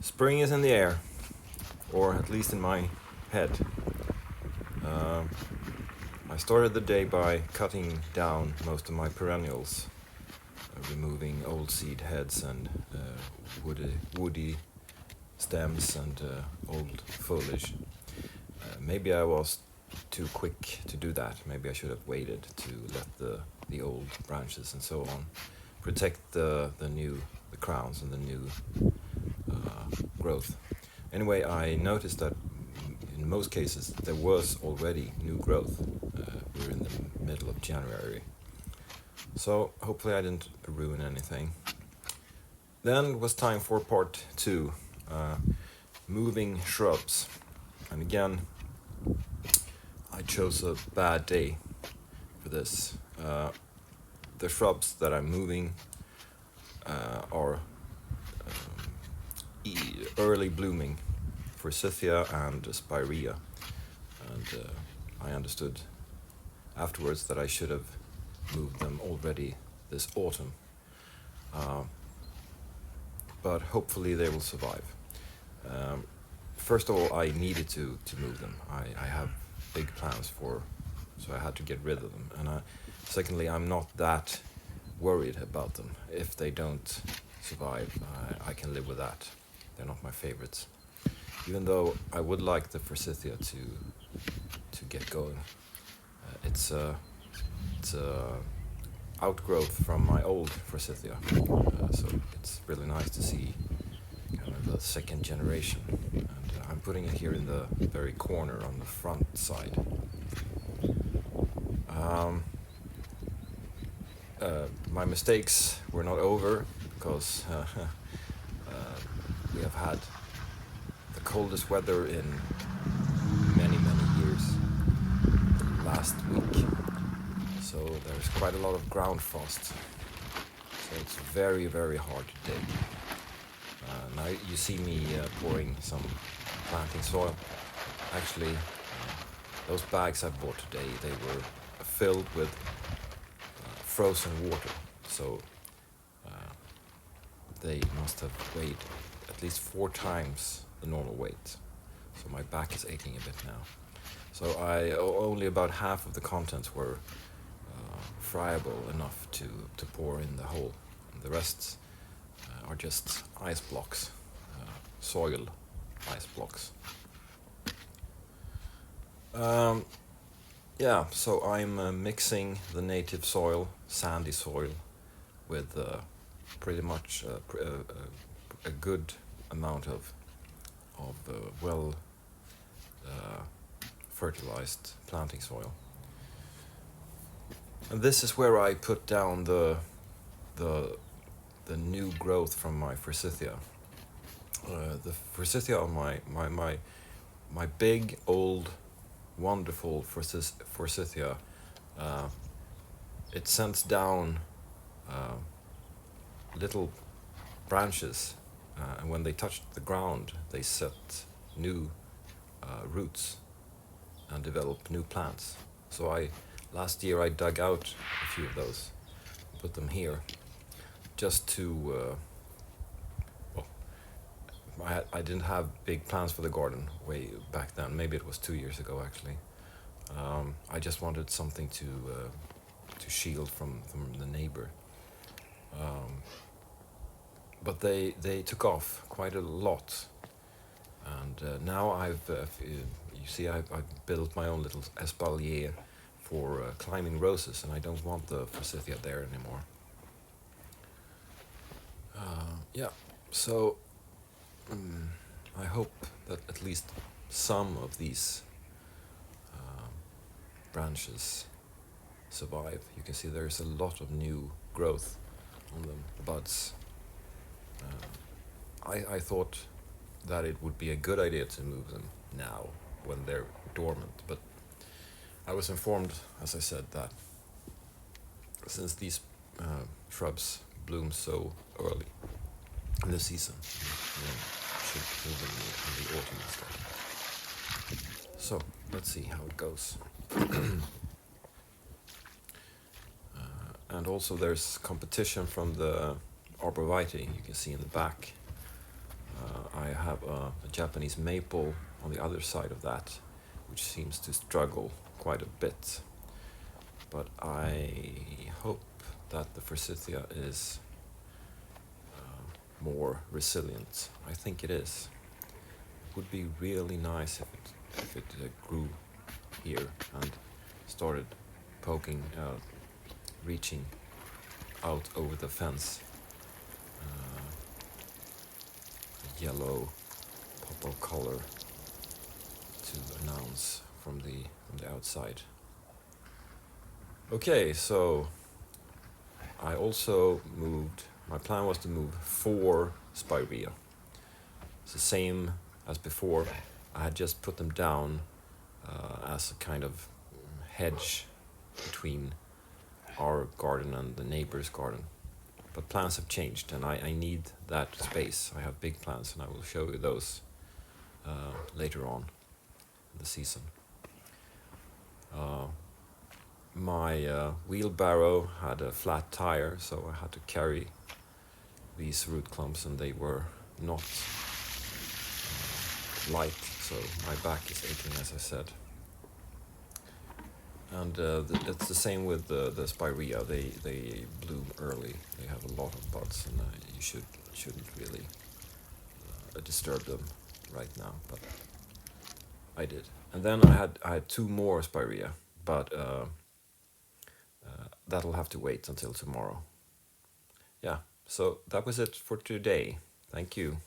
Spring is in the air, or at least in my head. I started the day by cutting down most of my perennials, removing old seed heads and woody stems and old foliage. Maybe I was too quick to do that. Maybe I should have waited to let the old branches and so on protect the crowns and the new growth. Anyway, I noticed that in most cases there was already new growth. We're in the middle of January, so hopefully I didn't ruin anything. Then it was time for part 2, moving shrubs. And again, I chose a bad day for this. The shrubs that I'm moving are early blooming Forsythia and Spirea, and I understood afterwards that I should have moved them already this autumn, but hopefully they will survive. First of all, I needed to move them. I have big plans so I had to get rid of them, and secondly, I'm not that worried about them. If they don't survive, I can live with that. They're not my favorites, even though I would like the Forsythia to get going. It's a outgrowth from my old Forsythia, so it's really nice to see kind of the second generation. And I'm putting it here in the very corner on the front side. My mistakes were not over, because we have had the coldest weather in many years last week, so there's quite a lot of ground frost, so it's very hard to dig. Now you see me pouring some planting soil. Actually, those bags I bought today, they were filled with frozen water, so they must have weighed at least 4 times the normal weight. So my back is aching a bit now. So only about half of the contents were friable enough to pour in the hole. And the rest are just ice blocks, soil ice blocks. So I'm mixing the native soil, sandy soil, with pretty much a good amount of well fertilized planting soil. And this is where I put down the new growth from my Forsythia. The Forsythia of my big old wonderful Forsythia, it sends down little branches, and when they touch the ground they set new roots and develop new plants. So last year I dug out a few of those, put them here, just to I didn't have big plans for the garden way back then. Maybe it was 2 years ago actually. I just wanted something to shield from the neighbor. But they took off quite a lot, and now I've built my own little espalier for climbing roses, and I don't want the Forsythia there anymore. So I hope that at least some of these branches survive. You can see there's a lot of new growth on them, buds. I thought that it would be a good idea to move them now when they're dormant, but I was informed, as I said, that since these shrubs bloom so early in the season, should move them in the autumn instead. So let's see how it goes. And also there's competition from the arborvitae, you can see in the back. I have a Japanese maple on the other side of that, which seems to struggle quite a bit. But I hope that the Forsythia is more resilient. I think it is. It would be really nice if it grew here and started poking, reaching out over the fence. A yellow pop of color to announce from the outside. Okay, so I also moved. My plan was to move 4 Spirea. It's the same as before. I had just put them down as a kind of hedge between our garden and the neighbor's garden. But plans have changed, and I need that space. I have big plans, and I will show you those later on in the season. My wheelbarrow had a flat tire, so I had to carry these root clumps, and they were not light, so my back is aching, as I said. And it's the same with the Spirea. They bloom early. They have a lot of buds, and you shouldn't really disturb them right now. But I did. And then I had 2 more Spirea, but that'll have to wait until tomorrow. Yeah. So that was it for today. Thank you.